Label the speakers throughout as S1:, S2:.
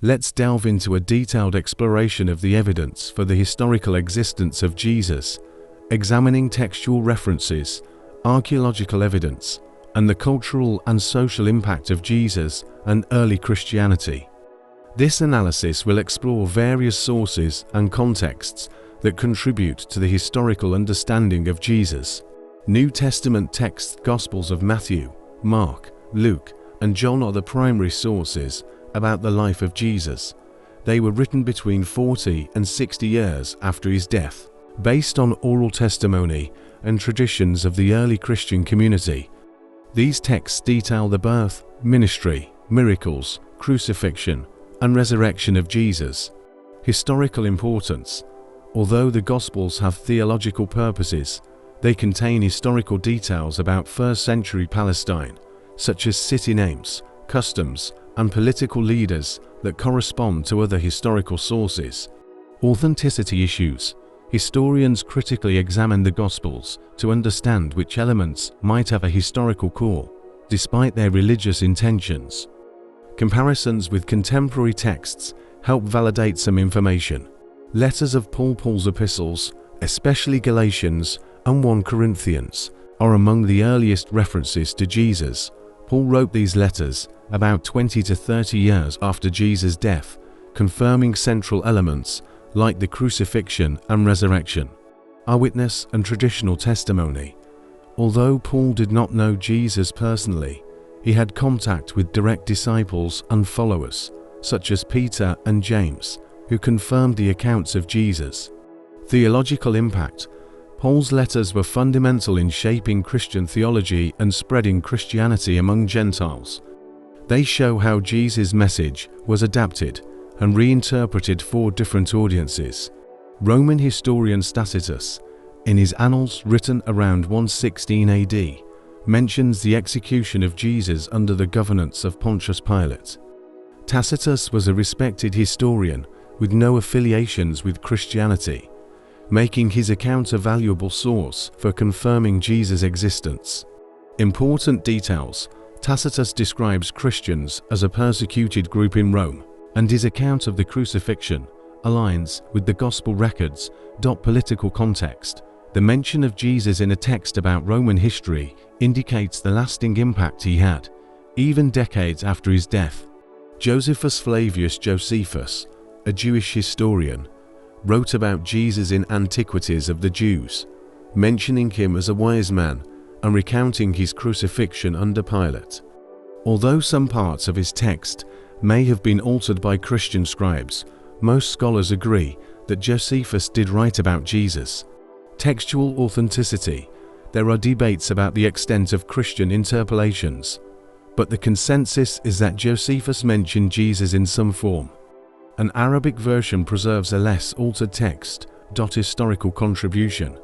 S1: Let's delve into a detailed exploration of the evidence for the historical existence of Jesus, examining textual references, archaeological evidence, and the cultural and social impact of Jesus and early Christianity. This analysis will explore various sources and contexts that contribute to the historical understanding of Jesus. New Testament texts, Gospels of Matthew, Mark, Luke, and John are the primary sources about the life of Jesus. They were written between 40 and 60 years after his death, based on oral testimony and traditions of the early Christian community. These texts detail the birth, ministry, miracles, crucifixion, and resurrection of Jesus. Historical importance. Although the Gospels have theological purposes, they contain historical details about first-century Palestine, such as city names, customs, and political leaders that correspond to other historical sources. Authenticity issues. Historians critically examine the Gospels to understand which elements might have a historical core, despite their religious intentions. Comparisons with contemporary texts help validate some information. Letters of Paul's epistles, especially Galatians and 1 Corinthians, are among the earliest references to Jesus. Paul wrote these letters about 20 to 30 years after Jesus' death, confirming central elements like the crucifixion and resurrection. Eyewitness and traditional testimony. Although Paul did not know Jesus personally, he had contact with direct disciples and followers, such as Peter and James, who confirmed the accounts of Jesus. Theological impact. Paul's letters were fundamental in shaping Christian theology and spreading Christianity among Gentiles. They show how Jesus' message was adapted and reinterpreted for different audiences. Roman historian Tacitus, in his Annals written around 116 AD, mentions the execution of Jesus under the governance of Pontius Pilate. Tacitus was a respected historian with no affiliations with Christianity, making his account a valuable source for confirming Jesus' existence. Important details. Tacitus describes Christians as a persecuted group in Rome, and his account of the crucifixion aligns with the Gospel records. Political context. The mention of Jesus in a text about Roman history indicates the lasting impact he had, even decades after his death. Josephus Flavius Josephus, a Jewish historian, wrote about Jesus in Antiquities of the Jews, mentioning him as a wise man and recounting his crucifixion under Pilate. Although some parts of his text may have been altered by Christian scribes, most scholars agree that Josephus did write about Jesus. Textual authenticity. There are debates about the extent of Christian interpolations, but the consensus is that Josephus mentioned Jesus in some form. An Arabic version preserves a less altered text. Historical contribution.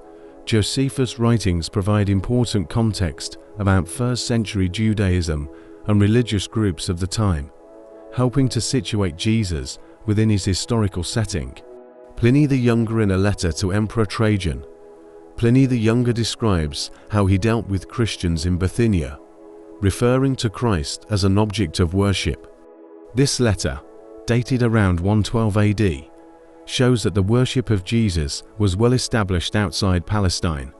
S1: Josephus' writings provide important context about first-century Judaism and religious groups of the time, helping to situate Jesus within his historical setting. Pliny the Younger in a letter to Emperor Trajan. Pliny the Younger describes how he dealt with Christians in Bithynia, referring to Christ as an object of worship. This letter, dated around 112 AD, shows that the worship of Jesus was well established outside Palestine.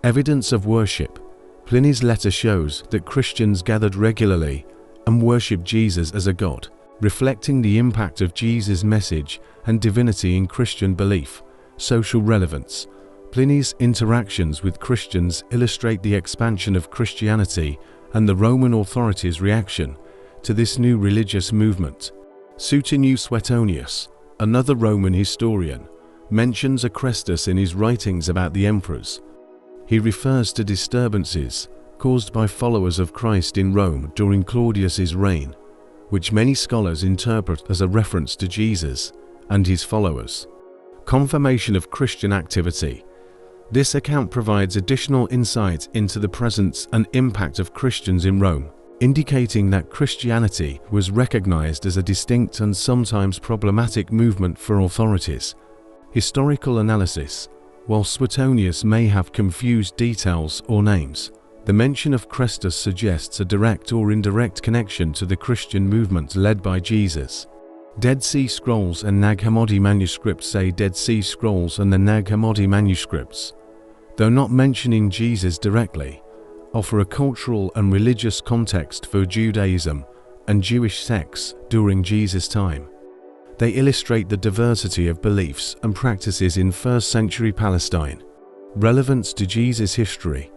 S1: Evidence of worship. Pliny's letter shows that Christians gathered regularly and worshipped Jesus as a god, reflecting the impact of Jesus' message and divinity in Christian belief. Social relevance. Pliny's interactions with Christians illustrate the expansion of Christianity and the Roman authorities' reaction to this new religious movement. Suetonius Suetonius, another Roman historian, mentions Acrestus in his writings about the emperors. He refers to disturbances caused by followers of Christ in Rome during Claudius's reign, which many scholars interpret as a reference to Jesus and his followers. Confirmation of Christian activity. This account provides additional insight into the presence and impact of Christians in Rome, indicating that Christianity was recognized as a distinct and sometimes problematic movement for authorities. Historical analysis. While Suetonius may have confused details or names, the mention of Crestus suggests a direct or indirect connection to the Christian movement led by Jesus. Dead Sea Scrolls and Nag Hammadi manuscripts say Dead Sea Scrolls and the Nag Hammadi manuscripts, though not mentioning Jesus directly, offer a cultural and religious context for Judaism and Jewish sects during Jesus' time. They illustrate the diversity of beliefs and practices in first-century Palestine. Relevance to Jesus' history.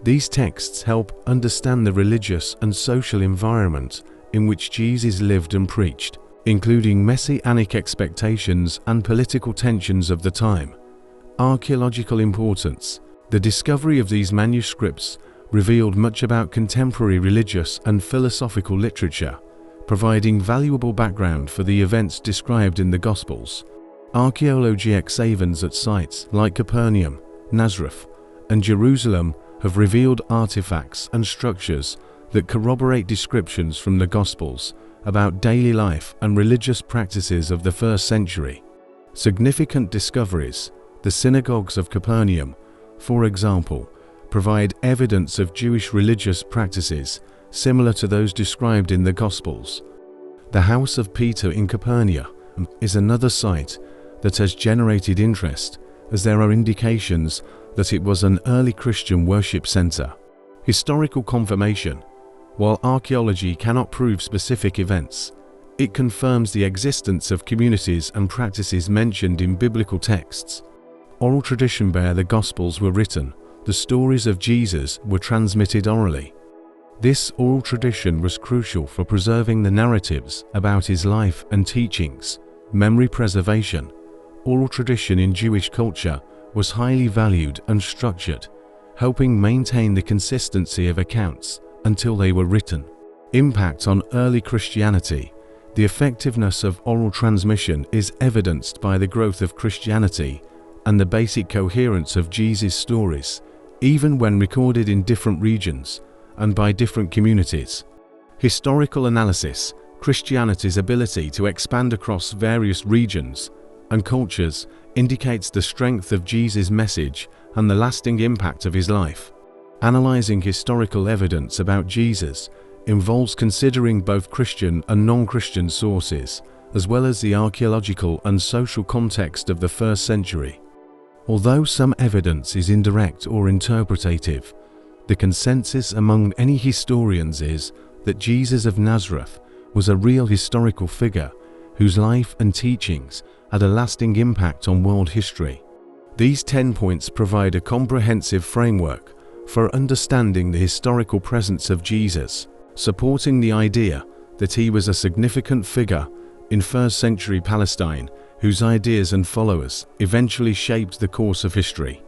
S1: These texts help understand the religious and social environment in which Jesus lived and preached, including messianic expectations and political tensions of the time. Archaeological importance. The discovery of these manuscripts revealed much about contemporary religious and philosophical literature, providing valuable background for the events described in the Gospels. Archaeology excavations at sites like Capernaum, Nazareth, and Jerusalem have revealed artifacts and structures that corroborate descriptions from the Gospels about daily life and religious practices of the first century. Significant discoveries. The synagogues of Capernaum, for example, provide evidence of Jewish religious practices similar to those described in the Gospels. The House of Peter in Capernaum is another site that has generated interest, as there are indications that it was an early Christian worship center. Historical confirmation. While archaeology cannot prove specific events, it confirms the existence of communities and practices mentioned in biblical texts. Oral tradition. Where the Gospels were written, the stories of Jesus were transmitted orally. This oral tradition was crucial for preserving the narratives about his life and teachings. Memory preservation. Oral tradition in Jewish culture was highly valued and structured, helping maintain the consistency of accounts until they were written. Impact on early Christianity. The effectiveness of oral transmission is evidenced by the growth of Christianity and the basic coherence of Jesus' stories, even when recorded in different regions and by different communities. Historical analysis. Christianity's ability to expand across various regions and cultures indicates the strength of Jesus' message and the lasting impact of his life. Analyzing historical evidence about Jesus involves considering both Christian and non-Christian sources, as well as the archaeological and social context of the first century. Although some evidence is indirect or interpretative, the consensus among any historians is that Jesus of Nazareth was a real historical figure whose life and teachings had a lasting impact on world history. These 10 points provide a comprehensive framework for understanding the historical presence of Jesus, supporting the idea that he was a significant figure in first-century Palestine whose ideas and followers eventually shaped the course of history.